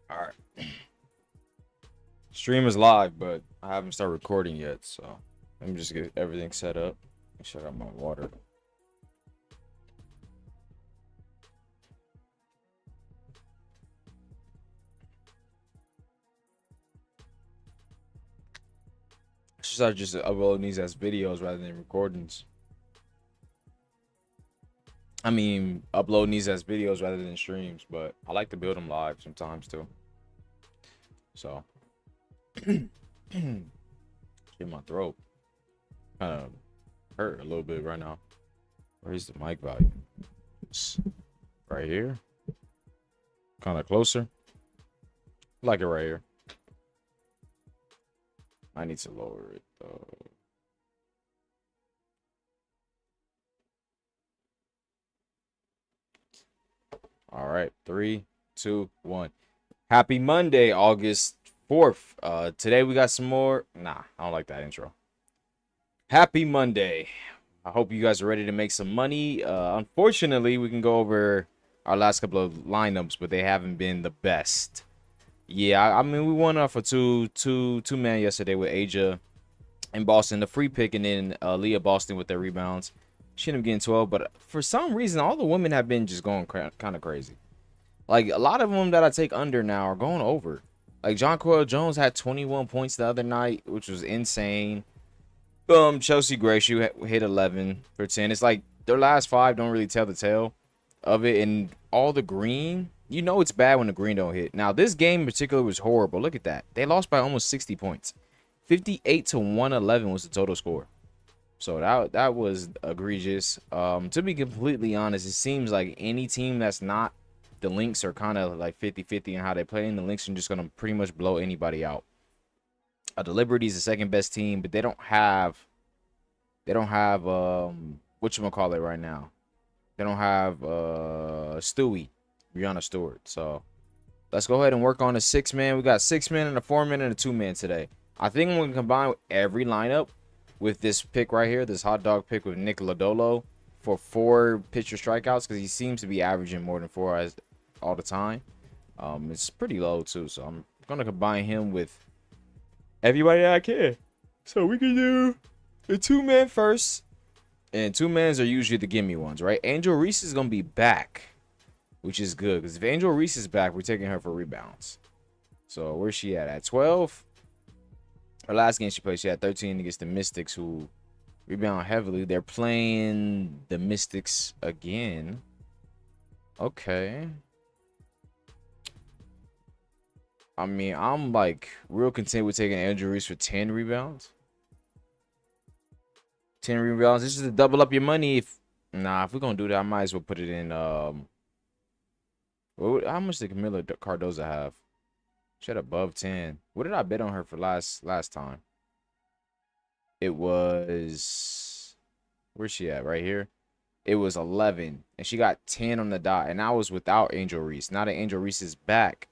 All right. Stream is live, but I haven't started recording yet, so let me just get everything set up. Shut up my water. I should start just uploading these as videos rather than recordings. I mean, uploading these as videos rather than streams, but I like to build them live sometimes too. So, in my throat kind of hurt a little bit right now. Where's the mic volume? It's right here, kind of closer. Like it right here. I need to lower it though. All right, 3, 2, 1. Happy Monday, August 4th. Today we got some more. Nah, I don't like that intro. Happy Monday. I hope you guys are ready to make some money. Unfortunately, we can go over our last couple of lineups, but they haven't been the best. Yeah, I mean, we won off a two-man yesterday with Asia and Boston, the free pick, and then Leah Boston with their rebounds. She ended up getting 12, but for some reason, all the women have been just going kind of crazy. Like, a lot of them that I take under now are going over. Like, John Coyle Jones had 21 points the other night, which was insane. Chelsea Gracie hit 11 for 10. It's like their last 5 don't really tell the tale of it. And all the green, you know it's bad when the green don't hit. Now, this game in particular was horrible. Look at that. They lost by almost 60 points. 58 to 111 was the total score. So that was egregious. To be completely honest, it seems like any team that's not the Lynx are kind of like 50-50 in how they play, and the Lynx are just going to pretty much blow anybody out. The Liberty is the second best team, but they don't have whatchamacallit right now. They don't have Stewie, Brianna Stewart. So let's go ahead and work on a 6-man. We got 6-man and a 4-man and a 2-man today. I think I'm going to combine every lineup with this pick right here, this hot dog pick with Nick Lodolo for 4 pitcher strikeouts, because he seems to be averaging more than 4 all the time. It's pretty low too, so I'm going to combine him with everybody I can. So we can do the 2-man first, and 2-mans are usually the gimme ones, right? Angel Reese is going to be back, which is good, because if Angel Reese is back, we're taking her for rebounds. So where's she at 12? Her last game she played, she had 13 against the Mystics, who rebound heavily. They're playing the Mystics again. Okay. I mean, I'm like real content with taking Andrew Reese for 10 rebounds. 10 rebounds. This is to double up your money. If we're gonna do that, I might as well put it in. How much did Camila Cardoza have? She had above 10. What did I bet on her for last time? It was, where's she at? Right here. It was 11, and she got 10 on the dot, and I was without Angel Reese. Now that Angel Reese is back,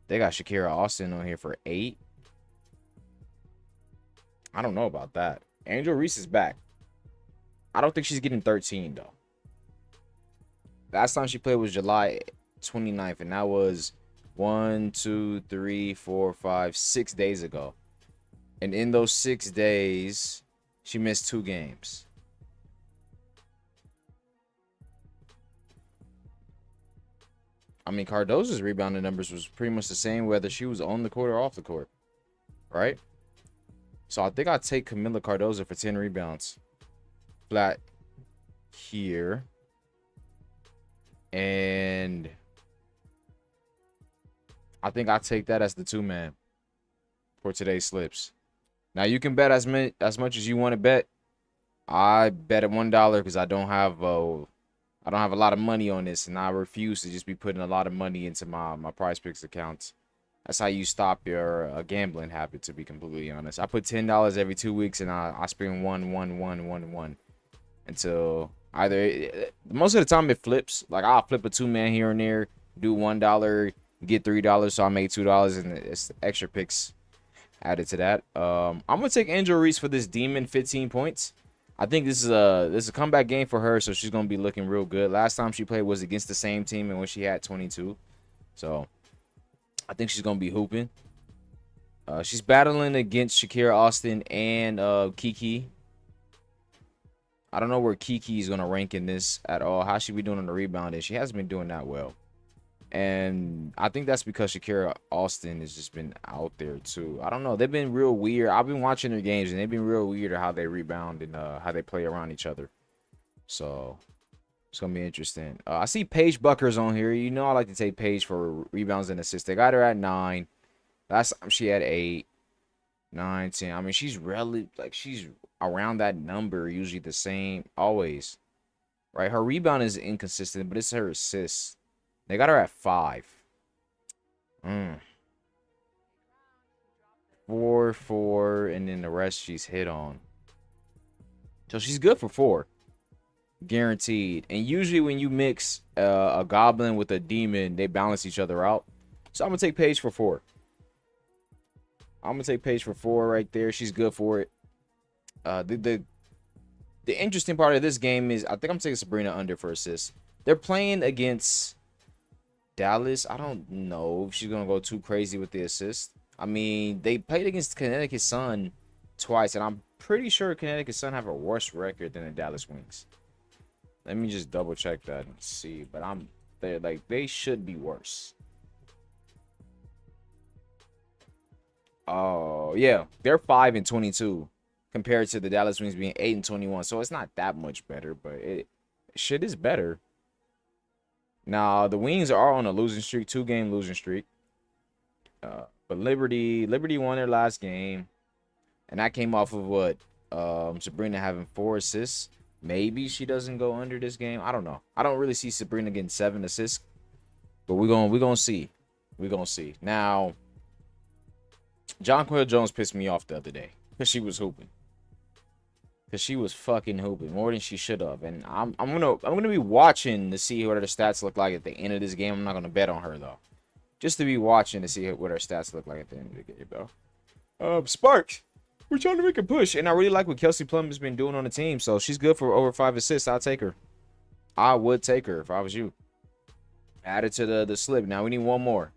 they got Shakira Austin on here for 8. I don't know about that. Angel Reese is back. I don't think she's getting 13 though. Last time she played was July 29th, and that was 1, 2, 3, 4, 5, 6 days ago. And in those 6 days, she missed 2 games. I mean, Cardozo's rebounding numbers was pretty much the same whether she was on the court or off the court, right? So I think I'll take Camila Cardozo for 10 rebounds. Flat here. And I think I'll take that as the 2-man for today's slips. Now you can bet as much as you want to bet. I bet at $1 because I don't have a lot of money on this, and I refuse to just be putting a lot of money into my Prizepicks accounts. That's how you stop your gambling habit, to be completely honest. I put $10 every 2 weeks, and I spend one until either most of the time it flips. Like I'll flip a 2-man here and there, do $1, get $3, so I made $2, and it's extra picks added to that. I'm gonna take Angel Reese for this Demon 15 points. I think this is a comeback game for her, so she's gonna be looking real good. Last time she played was against the same team, and when she had 22. So I think she's gonna be hooping. She's battling against Shakira Austin and Kiki. I don't know where Kiki is gonna rank in this at all. How she be doing on the rebounding? She hasn't been doing that well. And I think that's because Shakira Austin has just been out there too. I don't know. They've been real weird. I've been watching their games and they've been real weird at how they rebound and how they play around each other. So it's gonna be interesting. I see Paige Bucker's on here. You know I like to take Paige for rebounds and assists. They got her at 9. Last time she had 8, 9, 10. I mean, she's really like she's around that number, usually the same, always. Right? Her rebound is inconsistent, but it's her assists. They got her at 5. 4, 4, and then the rest she's hit on. So she's good for 4. Guaranteed. And usually when you mix a goblin with a demon, they balance each other out. So I'm going to take Paige for 4. I'm going to take Paige for 4 right there. She's good for it. The interesting part of this game is I think I'm taking Sabrina under for assists. They're playing against Dallas. I don't know if she's going to go too crazy with the assist. I mean, they played against Connecticut Sun twice, and I'm pretty sure Connecticut Sun have a worse record than the Dallas Wings. Let me just double check that and see. But they should be worse. Oh, yeah. They're 5-22 compared to the Dallas Wings being 8-21. So it's not that much better, but shit is better. Now, the Wings are on a losing streak, 2-game losing streak. But Liberty won their last game. And that came off of what? Sabrina having 4 assists. Maybe she doesn't go under this game. I don't know. I don't really see Sabrina getting 7 assists. But we're gonna see. We're gonna see. Now, Jonquel Jones pissed me off the other day. Because she was hooping. Because she was fucking hooping more than she should have. And I'm gonna be watching to see what her stats look like at the end of this game. I'm not gonna bet on her though. Just to be watching to see what her stats look like at the end of the game, though. Sparks, we're trying to make a push, and I really like what Kelsey Plum has been doing on the team. So she's good for over 5 assists. I'll take her. I would take her if I was you. Add it to the slip. Now we need one more.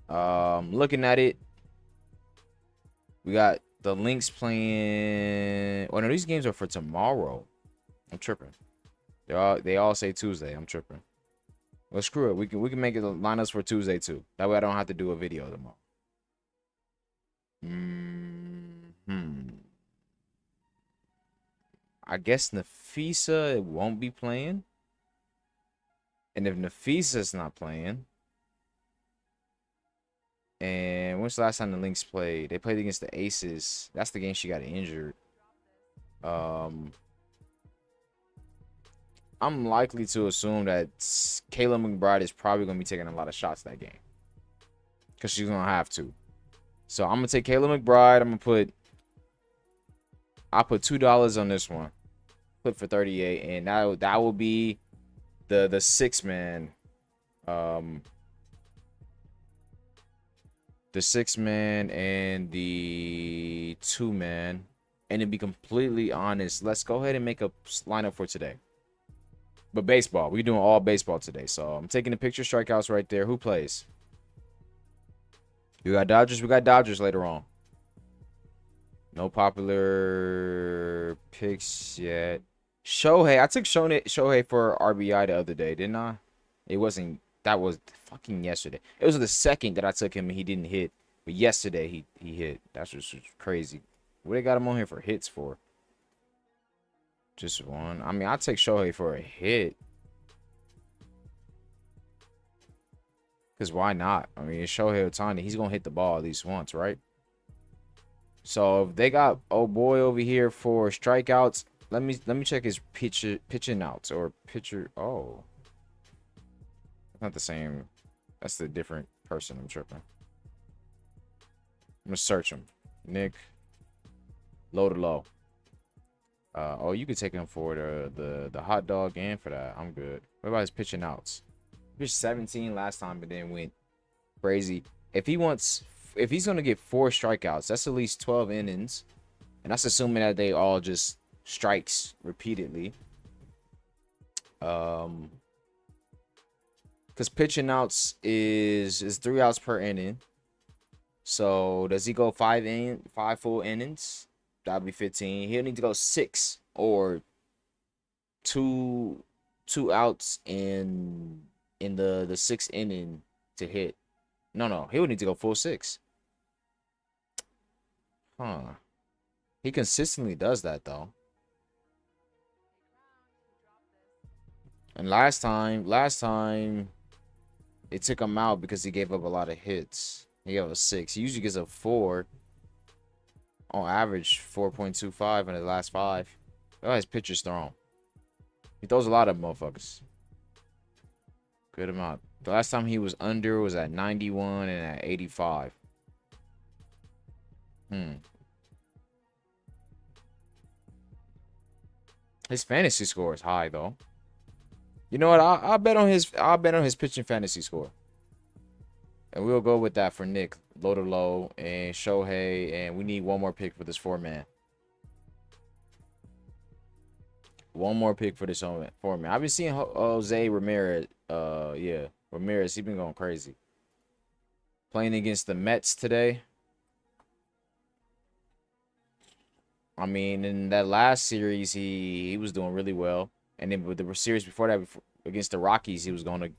Looking at it, we got the Lynx playing. Oh no, these games are for tomorrow. I'm tripping. They all say Tuesday. I'm tripping. Well, screw it. We can make it lineups for Tuesday too. That way I don't have to do a video tomorrow. I guess Nafisa won't be playing. And if Nafisa's not playing, and when's the last time the Lynx played? They played against the Aces. That's the game she got injured. I'm likely to assume that Kayla McBride is probably going to be taking a lot of shots that game. Because she's going to have to. So I'm going to take Kayla McBride. I'll put $2 on this one. Flip for 38. And that will be the 6-man. The 6-man and the 2-man. And to be completely honest, let's go ahead and make a lineup for today. But baseball. We're doing all baseball today. So I'm taking the picture strikeouts right there. Who plays? We got Dodgers. We got Dodgers later on. No popular picks yet. Shohei. I took Shohei for RBI the other day, didn't I? It wasn't. That was fucking yesterday. It was the second that I took him and he didn't hit. But yesterday he hit. That's just crazy. What they got him on here for hits for? Just one. I mean, I'll take Shohei for a hit. Because why not? I mean, it's Shohei Ohtani. He's going to hit the ball at least once, right? So if they got old boy over here for strikeouts, let me check his pitching outs or pitcher. Oh. Not the same. That's the different person. I'm tripping. I'm going to search him. Nick. Low to low. Oh, you could take him for the hot dog and for that. I'm good. What about his pitching outs? He pitched 17 last time, but then went crazy. If he's gonna get 4 strikeouts, that's at least 12 innings, and that's assuming that they all just strikes repeatedly. Because pitching outs is 3 outs per inning. So does he go 5 full innings? That'll be 15. He'll need to go 6 or two outs in the sixth inning to hit. No, he would need to go full 6. Huh. He consistently does that though. And last time it took him out because he gave up a lot of hits. He gave up a 6. He usually gives up 4. On average, 4.25 in the last 5. Oh, his pitcher's thrown. He throws a lot of motherfuckers. Good amount. The last time he was under was at 91 and at 85. His fantasy score is high though. You know what? I'll bet on his pitching fantasy score. And we'll go with that for Nick, low to low, and Shohei, and we need one more pick for this 4-man. One more pick for this 4-man. I've been seeing Jose Ramirez. Yeah, Ramirez. He's been going crazy. Playing against the Mets today. I mean, in that last series, he was doing really well, and then with the series before that, against the Rockies, he was doing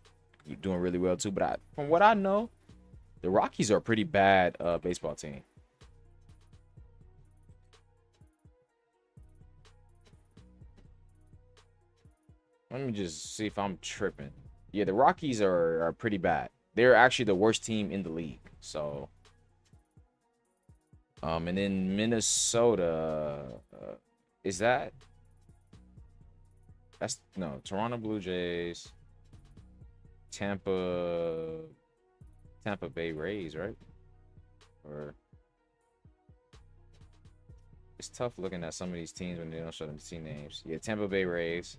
really well too. But from what I know, the Rockies are a pretty bad baseball team. Let me just see if I'm tripping. Yeah, the Rockies are pretty bad. They're actually the worst team in the league. So, and then Minnesota, is that? That's no Toronto Blue Jays, Tampa Bay Rays, right? Or it's tough looking at some of these teams when they don't show them team names. Yeah, Tampa Bay Rays,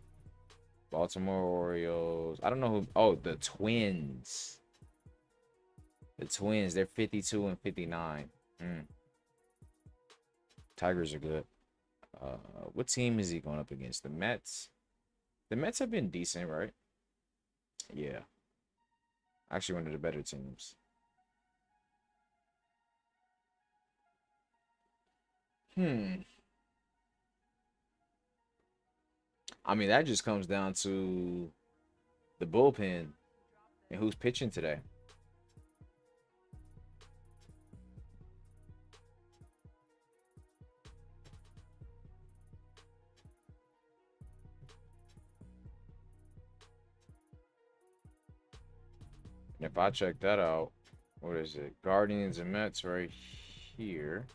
Baltimore Orioles. I don't know who. Oh, the Twins. The Twins. They're 52 and 59. Tigers are good. What team is he going up against? The Mets. The Mets have been decent, right? Yeah. Actually, one of the better teams. I mean, that just comes down to the bullpen and who's pitching today. And if I check that out, what is it? Guardians and Mets right here.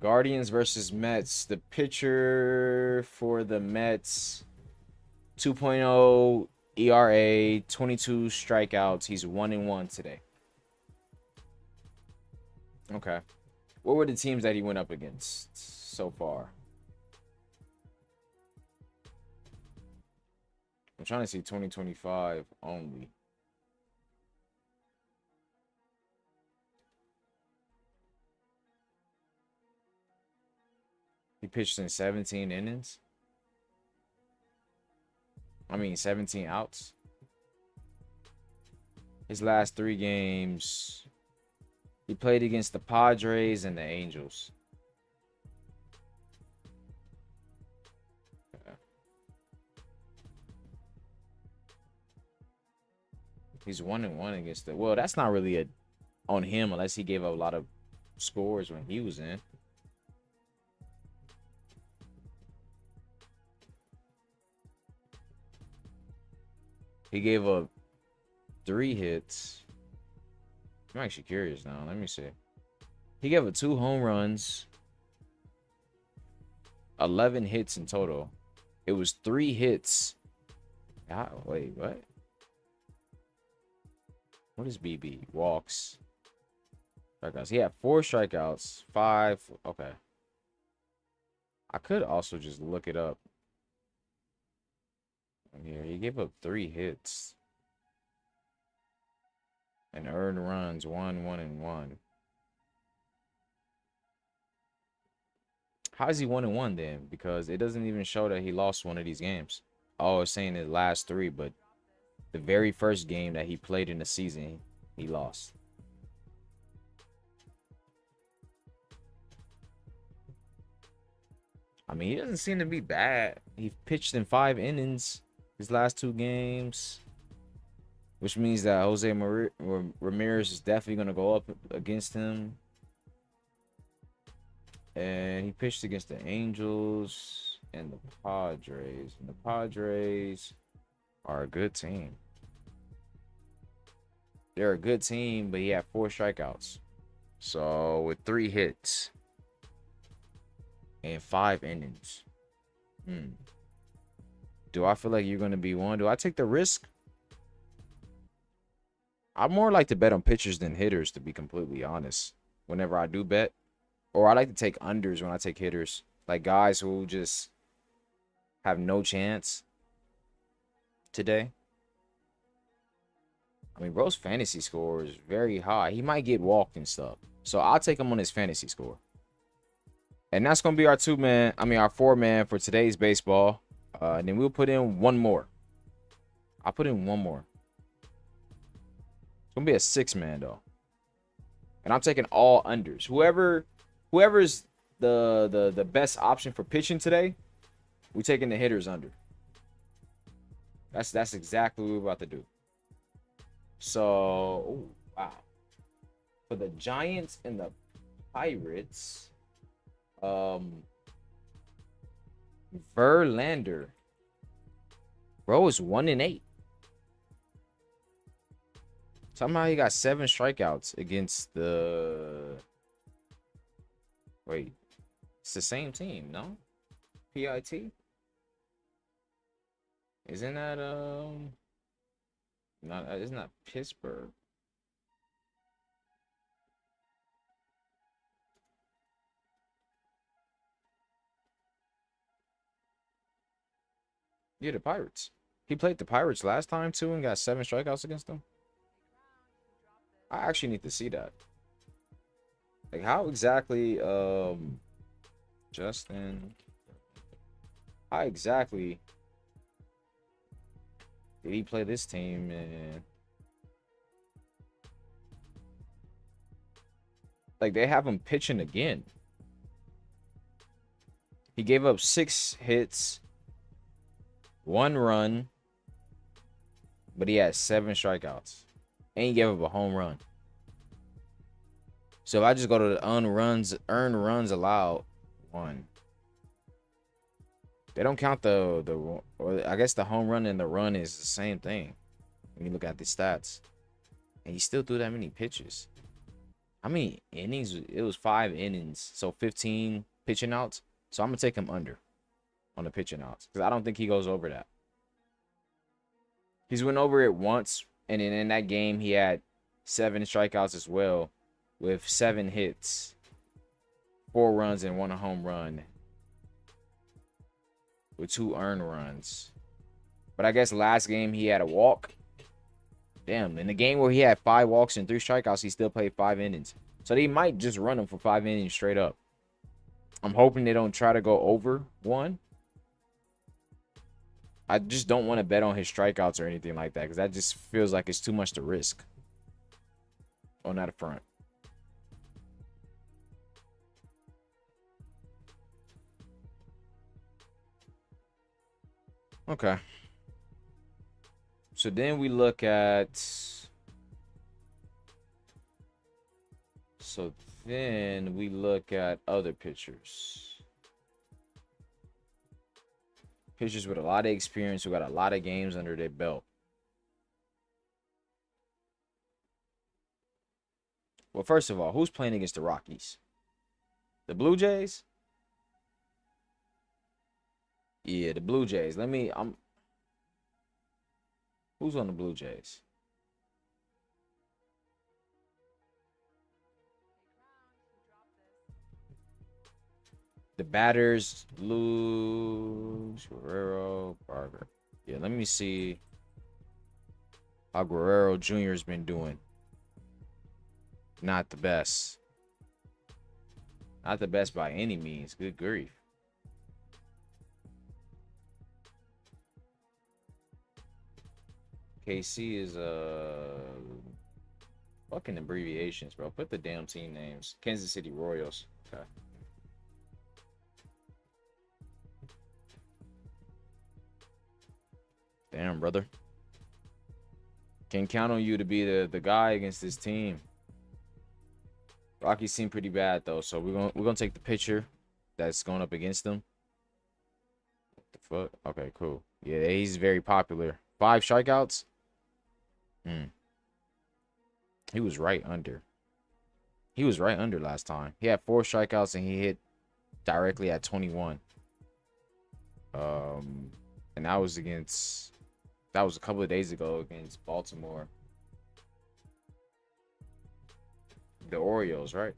Guardians versus Mets. The pitcher for the Mets, 2.0 ERA, 22 strikeouts. He's 1-1 today. Okay. What were the teams that he went up against so far? I'm trying to see 2025 only. He pitched in 17 innings. I mean, 17 outs. His last 3 games, he played against the Padres and the Angels. He's 1-1 against it. Well, that's not really on him unless he gave up a lot of scores when he was in. He gave up 3 hits. I'm actually curious now. Let me see. He gave up 2 home runs, 11 hits in total. It was 3 hits. Wait, what? What is BB? Walks. Strikeouts. He had 4 strikeouts. 5. Okay. I could also just look it up. Here, he gave up 3 hits. And earned runs 1, 1, and 1. How is he 1-1 then? Because it doesn't even show that he lost one of these games. Oh, it's saying his last 3, but the very first game that he played in the season, he lost. I mean, he doesn't seem to be bad. He pitched in 5 innings his last 2 games, which means that Jose Ramirez is definitely going to go up against him. And he pitched against the Angels and the Padres. And the Padres are a good team. They're a good team, but he had 4 strikeouts. So with 3 hits and 5 innings. Do I feel like you're going to be one? Do I take the risk? I more like to bet on pitchers than hitters, to be completely honest. Whenever I do bet. Or I like to take unders when I take hitters. Like guys who just have no chance today. I mean, bro's fantasy score is very high. He might get walked and stuff. So I'll take him on his fantasy score. And that's going to be our 2-man. I mean, our 4-man for today's baseball. And then we'll put in one more. I'll put in one more. It's going to be a 6-man, though. And I'm taking all unders. Whoever's the best option for pitching today, we're taking the hitters under. That's exactly what we're about to do. So, ooh, wow. For the Giants and the Pirates, Verlander. Bro is 1-8. Somehow he got 7 strikeouts against the... Wait. It's the same team, no? PIT? Isn't that, It's not Pittsburgh. Yeah, the Pirates. He played the Pirates last time too and got 7 strikeouts against them. I actually need to see that. Like how exactly Justin, how exactly did he play this team? And like they have him pitching again. He gave up 6 hits, 1 run, but he had 7 strikeouts. And he gave up a home run. So if I just go to the earned runs allowed, 1. They don't count or I guess the home run and the run is the same thing. When you look at the stats. And he still threw that many pitches. How many innings? It was 5 innings. So 15 pitching outs. So I'm going to take him under on the pitching outs. Because I don't think he goes over that. He's went over it once. And then in that game, he had 7 strikeouts as well. With 7 hits. 4 runs and 1 home run. With 2 earned runs. But I guess last game he had a walk. Damn, in the game where he had 5 walks and 3 strikeouts, he still played 5 innings. So they might just run him for 5 innings straight up. I'm hoping they don't try to go over 1. I just don't want to bet on his strikeouts or anything like that. Because that just feels like it's too much to risk. On that front. Okay. So then we look at... So then we look at other pitchers. Pitchers with a lot of experience who got a lot of games under their belt. Well, first of all, who's playing against the Rockies? The Blue Jays? Yeah, the Blue Jays. Who's on the Blue Jays? The batters, Luz, Guerrero, Barber. Yeah, let me see how Guerrero Jr. has been doing. Not the best. Not the best by any means. Good grief. KC is fucking abbreviations, bro. Put the damn team names. Kansas City Royals. Okay. Damn, brother. Can count on you to be the guy against this team. Rockies seem pretty bad though, so we're gonna take the pitcher that's going up against them. What the fuck? Okay, cool. Yeah, he's very popular. 5 strikeouts. He was right under. He was right under last time. He had 4 strikeouts and he hit directly at 21. And that was a couple of days ago against Baltimore. The Orioles, right?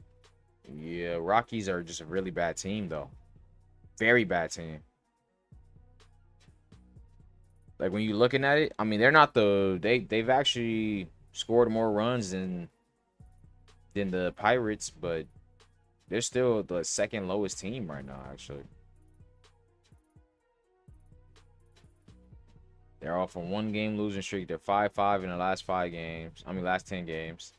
Yeah, Rockies are just a really bad team though. Very bad team. Like when you're looking at it, I mean, they're not they've actually scored more runs than the Pirates, but they're still the second lowest team right now, actually. They're off on 1 game losing streak. They're 5-5 in the last 5 games. I mean, last 10 games.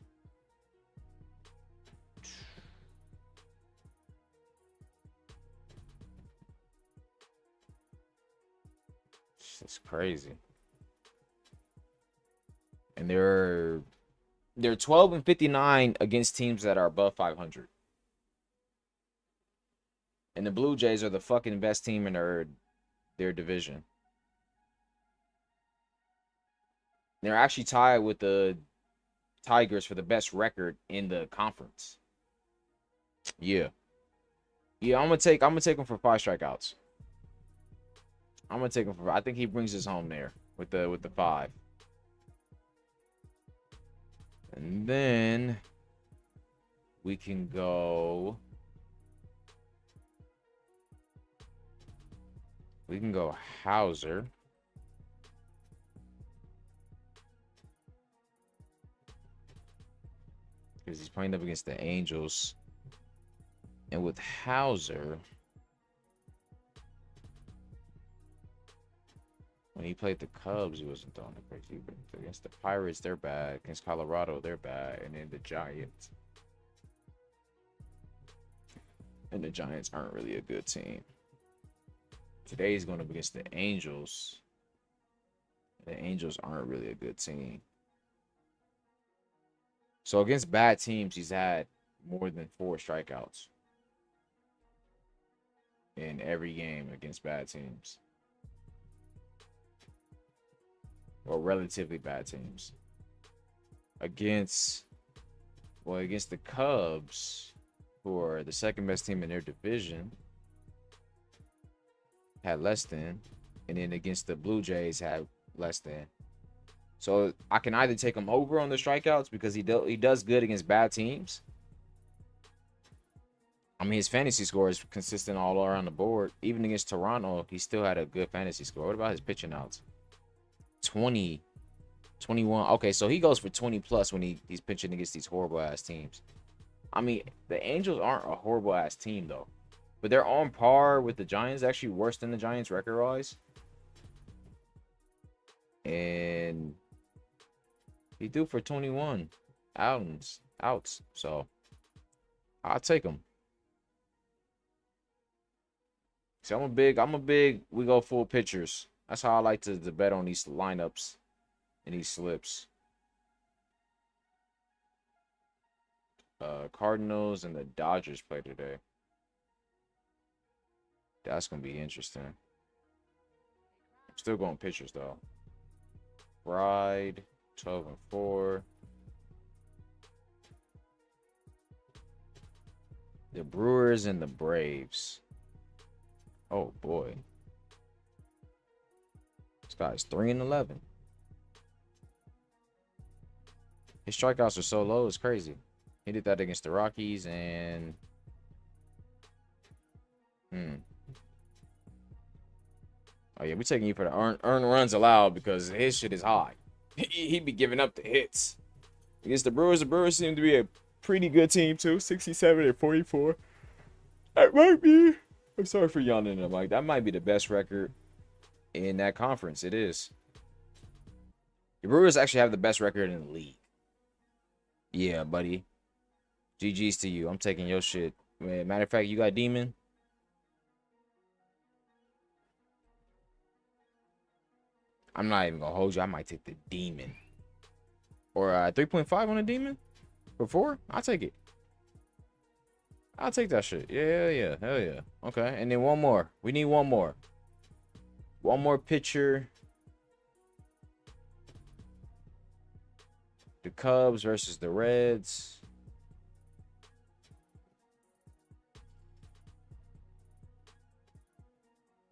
It's crazy. And they're 12-59 against teams that are above 500. And the Blue Jays are the fucking best team in their division. They're actually tied with the Tigers for the best record in the conference. Yeah. Yeah, I'm gonna take him for 5 strikeouts. I think he brings us home there with the 5. And then we can go Hauser. Because he's playing up against the Angels. And with Hauser, when he played the Cubs, he wasn't throwing the crazy. But against the Pirates, they're bad. Against Colorado, they're bad. And then the Giants. And the Giants aren't really a good team. Today he's going up against the Angels. The Angels aren't really a good team. So against bad teams, he's had more than 4 strikeouts in every game against bad teams. Or relatively bad teams. Against the Cubs, who are the second best team in their division, had less than. And then against the Blue Jays, had less than. So I can either take him over on the strikeouts because he does good against bad teams. I mean, his fantasy score is consistent all around the board. Even against Toronto, he still had a good fantasy score. What about his pitching outs? 20, 21. Okay, so he goes for 20 plus when he's pitching against these horrible ass teams. I mean, the Angels aren't a horrible ass team though, but they're on par with the Giants. Actually, worse than the Giants record wise. And he threw for 21 outs. So I'll take him. See, I'm a big we go full pitchers. That's how I like to bet on these lineups and these slips. Cardinals and the Dodgers play today. That's gonna be interesting. I'm still going pitchers though. Pride 12-4. The Brewers and the Braves. Oh boy. This guy's 3-11. His strikeouts are so low, it's crazy. He did that against the Rockies and oh yeah, we're taking you for the earn runs allowed because his shit is high. He be giving up the hits. Against the Brewers seem to be a pretty good team too. 67 and 44. That might be. I'm sorry for yawning. I'm like, that might be the best record in that conference. It is. The Brewers actually have the best record in the league. Yeah, buddy. GG's to you. I'm taking your shit. Man, matter of fact, you got Demon. I'm not even gonna hold you. I might take the Demon. Or 3.5 on a Demon? For 4? I'll take it. I'll take that shit. Yeah. Hell yeah. Okay. And then one more. We need one more. One more pitcher. The Cubs versus the Reds.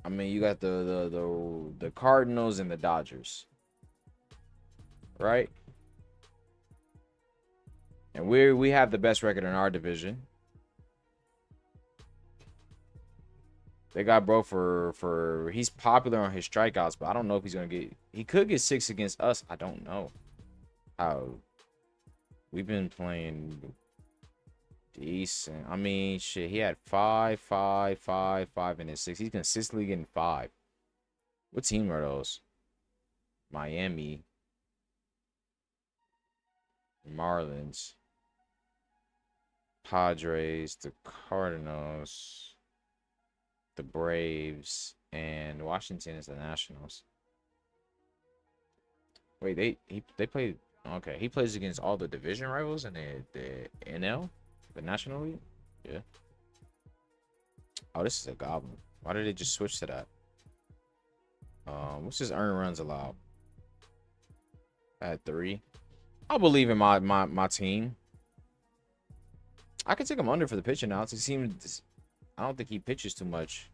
I mean, you got the Cardinals and the Dodgers. Right? And we have the best record in our division. They got bro for he's popular on his strikeouts, but I don't know if he's gonna get. He could get 6 against us. I don't know. How we've been playing decent. I mean, shit. He had 5, 5, 5, 5, and then 6. He's consistently getting 5. What team are those? Miami, Marlins, Padres, the Cardinals, the Braves, and Washington is the Nationals. Wait, they played. Okay, he plays against all the division rivals in the NL, the National League. Yeah. Oh, this is a goblin. Why did they just switch to that? What's his earned runs allowed? At 3. I'll believe in my team. I can take him under for the pitching now. It seems I don't think he pitches too much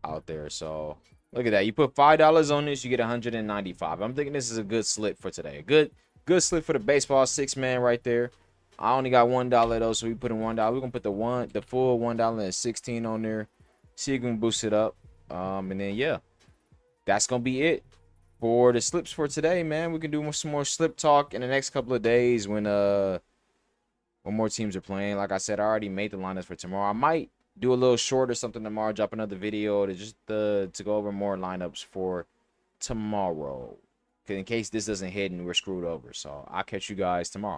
out there. So look at that. You put $5 on this, you get 195. I'm thinking this is a good slip for today. Good slip for the baseball 6-man right there. I only got $1 though, so we put in $1. We're gonna put the full $1.16 on there. See if we can boost it up. And then yeah, that's gonna be it for the slips for today, man. We can do some more slip talk in the next couple of days when more teams are playing. Like I said, I already made the lineups for tomorrow. I might do a little short or something tomorrow, drop another video to just to go over more lineups for tomorrow. In case this doesn't hit and we're screwed over. So I'll catch you guys tomorrow.